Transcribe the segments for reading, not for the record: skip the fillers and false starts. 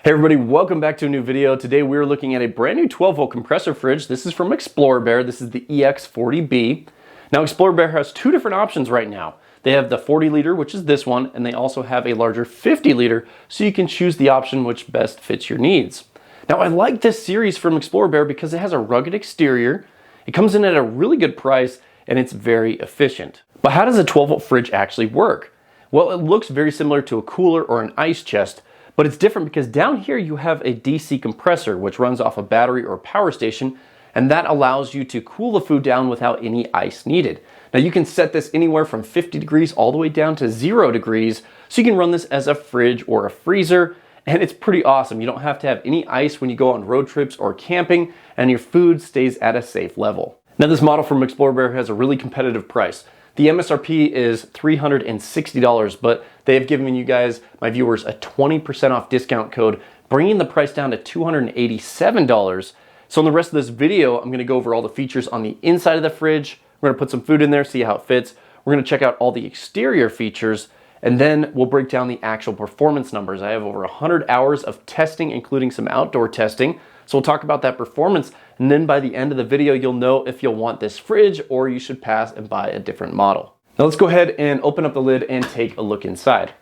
Hey everybody, welcome back to a new video. Today we're looking at a brand new 12-volt compressor fridge. This is from Explorer Bear. This is the EX40B. Now Explorer Bear has two different options right now. They have the 40 liter, which is this one, and they also have a larger 50 liter, so you can choose the option which best fits your needs. Now I like this series from Explorer Bear because it has a rugged exterior, it comes in at a really good price, and it's very efficient. But how does a 12-volt fridge actually work? Well, it looks very similar to a cooler or an ice chest, but it's different because down here you have a DC compressor which runs off a battery or power station, and that allows you to cool the food down without any ice needed. Now you can set this anywhere from 50 degrees all the way down to 0 degrees, so you can run this as a fridge or a freezer, and it's pretty awesome. You don't have to have any ice when you go on road trips or camping, and your food stays at a safe level. Now this model from Explorer Bear has a really competitive price. The MSRP is $360, but they have given you guys, my viewers, a 20% off discount code, bringing the price down to $287. So in the rest of this video, I'm gonna go over all the features on the inside of the fridge. We're gonna put some food in there, see how it fits. We're gonna check out all the exterior features, and then we'll break down the actual performance numbers. I have over 100 hours of testing, including some outdoor testing. So we'll talk about that performance, and then by the end of the video, you'll know if you'll want this fridge or you should pass and buy a different model. Now let's go ahead and open up the lid and take a look inside.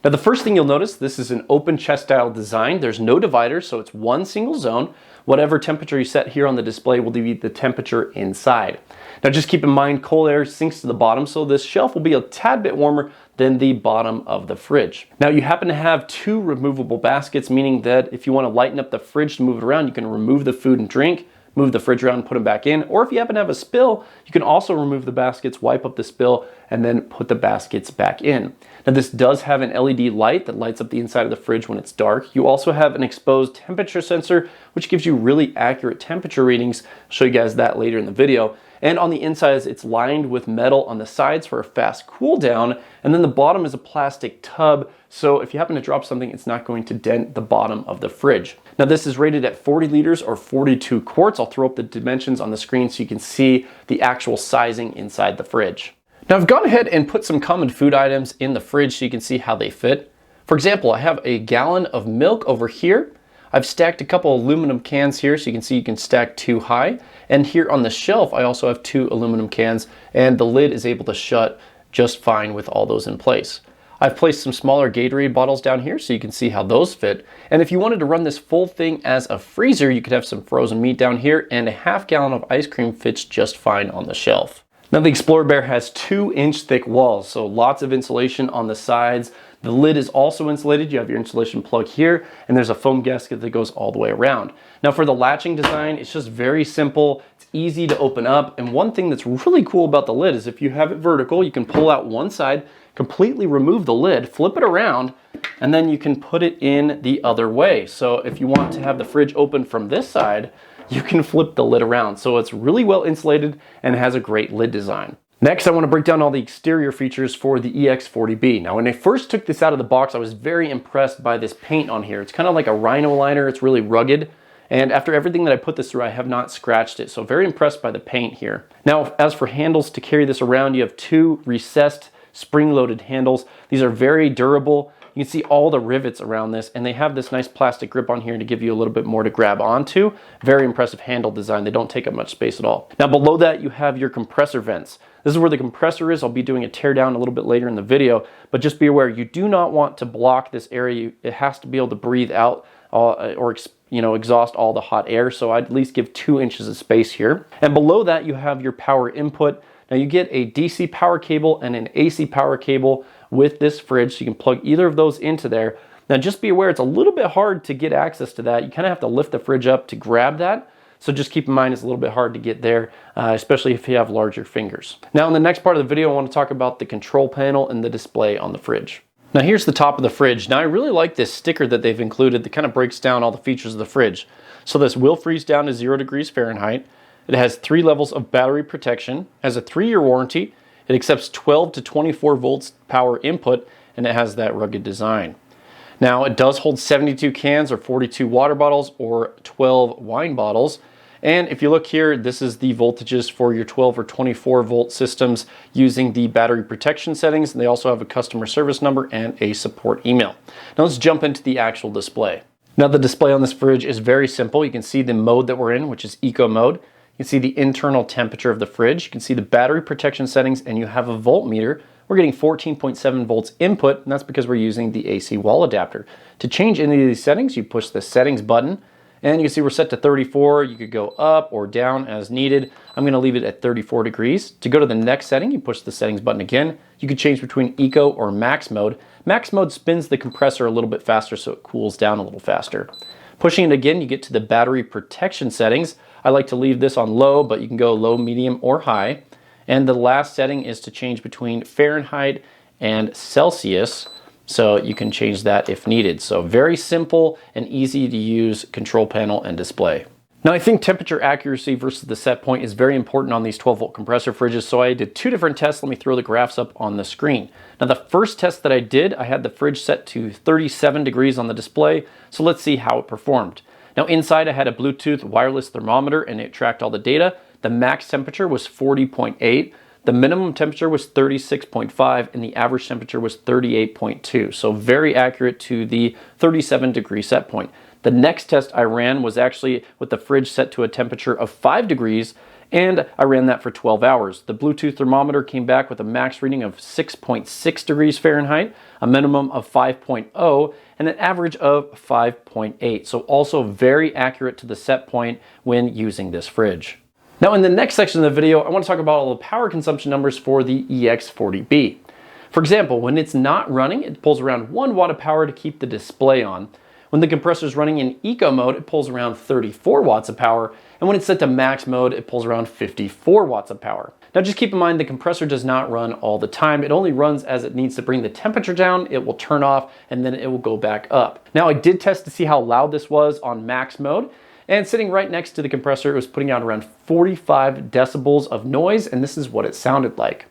Now the first thing you'll notice, this is an open chest style design. There's no dividers, so it's one single zone. Whatever temperature you set here on the display will be the temperature inside. Now just keep in mind, cold air sinks to the bottom, so this shelf will be a tad bit warmer than the bottom of the fridge. Now you happen to have two removable baskets, meaning that if you want to lighten up the fridge to move it around, you can remove the food and drink, move the fridge around and put them back in. Or if you happen to have a spill, you can also remove the baskets, wipe up the spill, and then put the baskets back in. Now this does have an LED light that lights up the inside of the fridge when it's dark. You also have an exposed temperature sensor, which gives you really accurate temperature readings. I'll show you guys that later in the video. And on the insides, it's lined with metal on the sides for a fast cool down. And then the bottom is a plastic tub. So if you happen to drop something, it's not going to dent the bottom of the fridge. Now this is rated at 40 liters or 42 quarts. I'll throw up the dimensions on the screen so you can see the actual sizing inside the fridge. Now I've gone ahead and put some common food items in the fridge so you can see how they fit. For example, I have a gallon of milk over here. I've stacked a couple aluminum cans here so you can see you can stack two high. And here on the shelf, I also have two aluminum cans, and the lid is able to shut just fine with all those in place. I've placed some smaller Gatorade bottles down here so you can see how those fit. And if you wanted to run this full thing as a freezer, you could have some frozen meat down here, and a half gallon of ice cream fits just fine on the shelf. Now the Explorer Bear has 2-inch thick walls, so lots of insulation on the sides. The lid is also insulated. You have your insulation plug here, and there's a foam gasket that goes all the way around. Now for the latching design, it's just very simple. It's easy to open up, and one thing that's really cool about the lid is if you have it vertical, you can pull out one side, completely remove the lid, flip it around, and then you can put it in the other way. So if you want to have the fridge open from this side, you can flip the lid around. So it's really well insulated and has a great lid design. Next, I want to break down all the exterior features for the EX40B. Now, when I first took this out of the box, I was very impressed by this paint on here. It's kind of like a rhino liner. It's really rugged. And after everything that I put this through, I have not scratched it. So very impressed by the paint here. Now, as for handles to carry this around, you have two recessed spring-loaded handles. These are very durable. You can see all the rivets around this, and they have this nice plastic grip on here to give you a little bit more to grab onto. Very impressive handle design. They don't take up much space at all. Now below that, you have your compressor vents. This is where the compressor is. I'll be doing a tear down a little bit later in the video, but just be aware, you do not want to block this area. It has to be able to breathe out or exhaust all the hot air. So I'd at least give 2 inches of space here. And below that, you have your power input. Now you get a DC power cable and an AC power cable with this fridge, so you can plug either of those into there. Now just be aware, it's a little bit hard to get access to that. You kind of have to lift the fridge up to grab that. So just keep in mind it's a little bit hard to get there, especially if you have larger fingers. Now in the next part of the video, I want to talk about the control panel and the display on the fridge. Now here's the top of the fridge. Now I really like this sticker that they've included that kind of breaks down all the features of the fridge. So this will freeze down to 0 degrees Fahrenheit. It has 3 levels of battery protection, has a 3-year warranty. It accepts 12 to 24 volts power input, and it has that rugged design. Now it does hold 72 cans or 42 water bottles or 12 wine bottles. And if you look here, this is the voltages for your 12 or 24 volt systems using the battery protection settings. And they also have a customer service number and a support email. Now let's jump into the actual display. Now the display on this fridge is very simple. You can see the mode that we're in, which is eco mode. You can see the internal temperature of the fridge. You can see the battery protection settings, and you have a voltmeter. We're getting 14.7 volts input, and that's because we're using the AC wall adapter. To change any of these settings, you push the settings button, and you can see we're set to 34. You could go up or down as needed. I'm gonna leave it at 34 degrees. To go to the next setting, you push the settings button again. You could change between eco or max mode. Max mode spins the compressor a little bit faster, so it cools down a little faster. Pushing it again, you get to the battery protection settings. I like to leave this on low, but you can go low, medium, or high. And the last setting is to change between Fahrenheit and Celsius. So you can change that if needed. So very simple and easy to use control panel and display. Now I think temperature accuracy versus the set point is very important on these 12-volt compressor fridges, so I did 2 different tests. Let me throw the graphs up on the screen. Now the first test that I did, I had the fridge set to 37 degrees on the display, so let's see how it performed. Now inside I had a Bluetooth wireless thermometer and it tracked all the data. The max temperature was 40.8, the minimum temperature was 36.5, and the average temperature was 38.2, so very accurate to the 37 degree set point. The next test I ran was actually with the fridge set to a temperature of 5 degrees, and I ran that for 12 hours. The Bluetooth thermometer came back with a max reading of 6.6 degrees Fahrenheit, a minimum of 5.0, and an average of 5.8. So also very accurate to the set point when using this fridge. Now in the next section of the video, I want to talk about all the power consumption numbers for the EX40B. For example, when it's not running, it pulls around 1 watt of power to keep the display on. When the compressor is running in eco mode, it pulls around 34 watts of power, and when it's set to max mode, it pulls around 54 watts of power. Now just keep in mind the compressor does not run all the time. It only runs as it needs to bring the temperature down. It will turn off and then it will go back up. Now I did test to see how loud this was on max mode, and sitting right next to the compressor, it was putting out around 45 decibels of noise, and this is what it sounded like.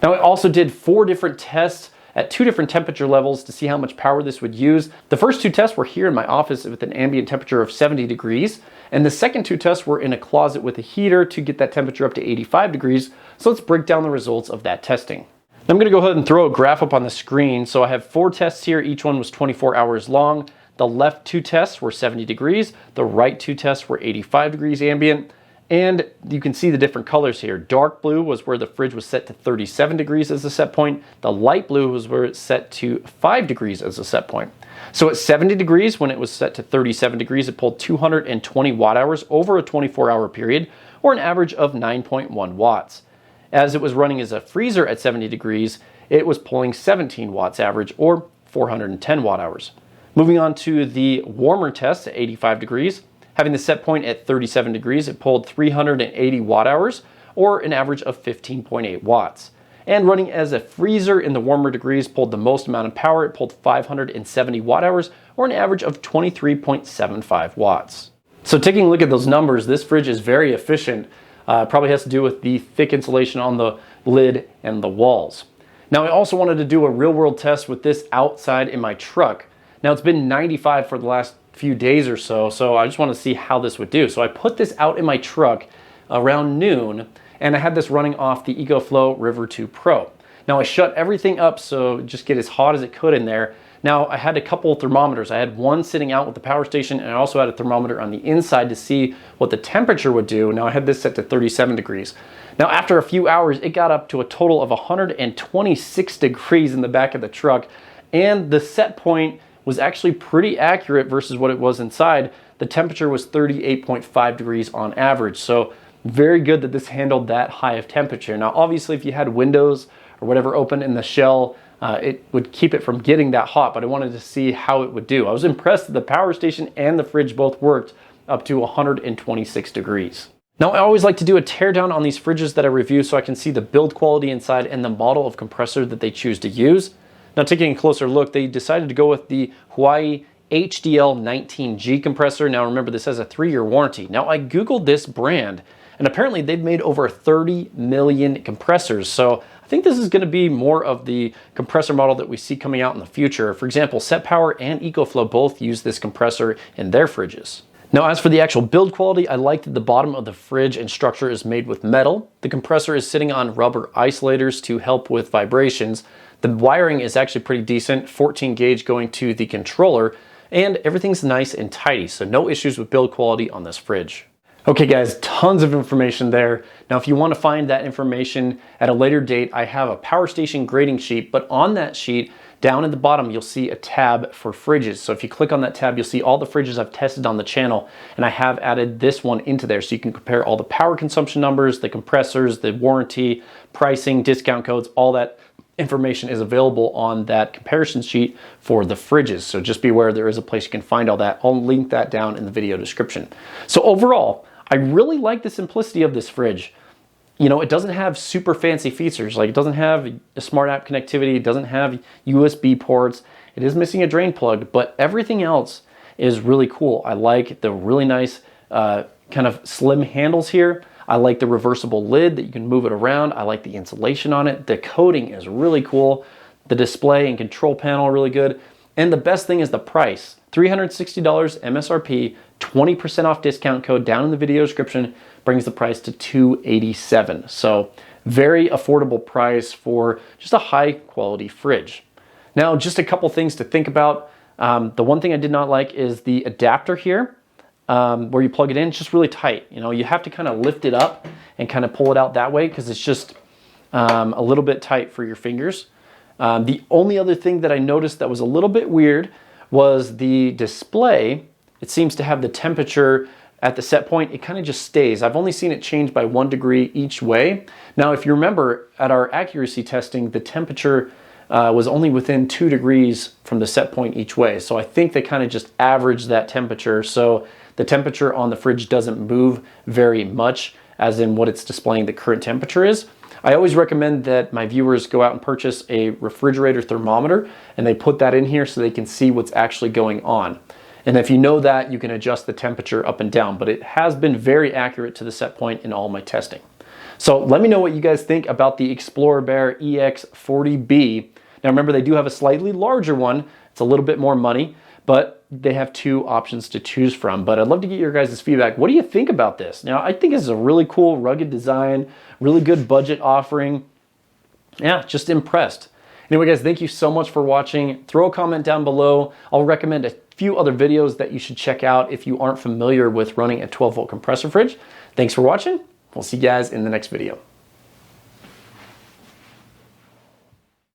Now I also did 4 different tests at 2 different temperature levels to see how much power this would use. The first 2 tests were here in my office with an ambient temperature of 70 degrees, and the second 2 tests were in a closet with a heater to get that temperature up to 85 degrees. So let's break down the results of that testing. I'm gonna go ahead and throw a graph up on the screen. So I have 4 tests here, each one was 24 hours long. The left 2 tests were 70 degrees, the right 2 tests were 85 degrees ambient. And you can see the different colors here. Dark blue was where the fridge was set to 37 degrees as a set point. The light blue was where it's set to 5 degrees as a set point. So at 70 degrees, when it was set to 37 degrees, it pulled 220 watt hours over a 24-hour period, or an average of 9.1 watts. As it was running as a freezer at 70 degrees, it was pulling 17 watts average, or 410 watt hours. Moving on to the warmer test at 85 degrees, having the set point at 37 degrees, it pulled 380 watt hours, or an average of 15.8 watts. And running as a freezer in the warmer degrees pulled the most amount of power. It pulled 570 watt hours, or an average of 23.75 watts. So taking a look at those numbers, this fridge is very efficient. Probably has to do with the thick insulation on the lid and the walls. Now I also wanted to do a real world test with this outside in my truck. Now it's been 95 for the last few days or so, so I just want to see how this would do. So I put this out in my truck around noon, and I had this running off the EcoFlow River 2 Pro. Now I shut everything up so just get as hot as it could in there. Now I had a couple thermometers. I had one sitting out with the power station, and I also had a thermometer on the inside to see what the temperature would do. Now I had this set to 37 degrees. Now after a few hours, it got up to a total of 126 degrees in the back of the truck, and the set point was actually pretty accurate versus what it was inside. The temperature was 38.5 degrees on average. So very good that this handled that high of temperature. Now, obviously, if you had windows or whatever open in the shell, it would keep it from getting that hot, but I wanted to see how it would do. I was impressed that the power station and the fridge both worked up to 126 degrees. Now, I always like to do a teardown on these fridges that I review so I can see the build quality inside and the model of compressor that they choose to use. Now, taking a closer look, they decided to go with the Huawei HDL19G compressor. Now, remember, this has a 3-year warranty. Now, I Googled this brand, and apparently they've made over 30 million compressors. So I think this is going to be more of the compressor model that we see coming out in the future. For example, Set Power and EcoFlow both use this compressor in their fridges. Now, as for the actual build quality, I like that the bottom of the fridge and structure is made with metal. The compressor is sitting on rubber isolators to help with vibrations. The wiring is actually pretty decent, 14 gauge going to the controller, and everything's nice and tidy, so no issues with build quality on this fridge. Okay guys, tons of information there. Now if you want to find that information at a later date, I have a power station grading sheet, but on that sheet, down at the bottom, you'll see a tab for fridges. So if you click on that tab, you'll see all the fridges I've tested on the channel, and I have added this one into there so you can compare all the power consumption numbers, the compressors, the warranty, pricing, discount codes, all that information is available on that comparison sheet for the fridges. So just be aware there is a place you can find all that. I'll link that down in the video description. So overall, I really like the simplicity of this fridge. You know, it doesn't have super fancy features. Like it doesn't have a smart app connectivity. It doesn't have USB ports. It is missing a drain plug, but everything else is really cool. I like the really nice kind of slim handles here. I like the reversible lid that you can move it around. I like the insulation on it. The coating is really cool. The display and control panel are really good. And the best thing is the price. $360 MSRP, 20% off discount code down in the video description brings the price to $287. So very affordable price for just a high quality fridge. Now, just a couple things to think about. The one thing I did not like is the adapter here, where you plug it in. It's just really tight. You know, you have to kind of lift it up and kind of pull it out that way because it's just a little bit tight for your fingers. The only other thing that I noticed that was a little bit weird was the display. It seems to have the temperature at the set point. It kind of just stays. I've only seen it change by 1 degree each way. Now, if you remember at our accuracy testing, the temperature was only within 2 degrees from the set point each way. So I think they kind of just averaged that temperature. So the temperature on the fridge doesn't move very much, as in what it's displaying the current temperature is. I always recommend that my viewers go out and purchase a refrigerator thermometer, and they put that in here so they can see what's actually going on. And if you know that, you can adjust the temperature up and down, but it has been very accurate to the set point in all my testing. So let me know what you guys think about the Explorer Bear EX40B. Now remember, they do have a slightly larger one. It's a little bit more money, but they have 2 options to choose from. But I'd love to get your guys' feedback. What do you think about this? Now, I think this is a really cool, rugged design, really good budget offering. Yeah, just impressed. Anyway, guys, thank you so much for watching. Throw a comment down below. I'll recommend a few other videos that you should check out if you aren't familiar with running a 12-volt compressor fridge. Thanks for watching. We'll see you guys in the next video.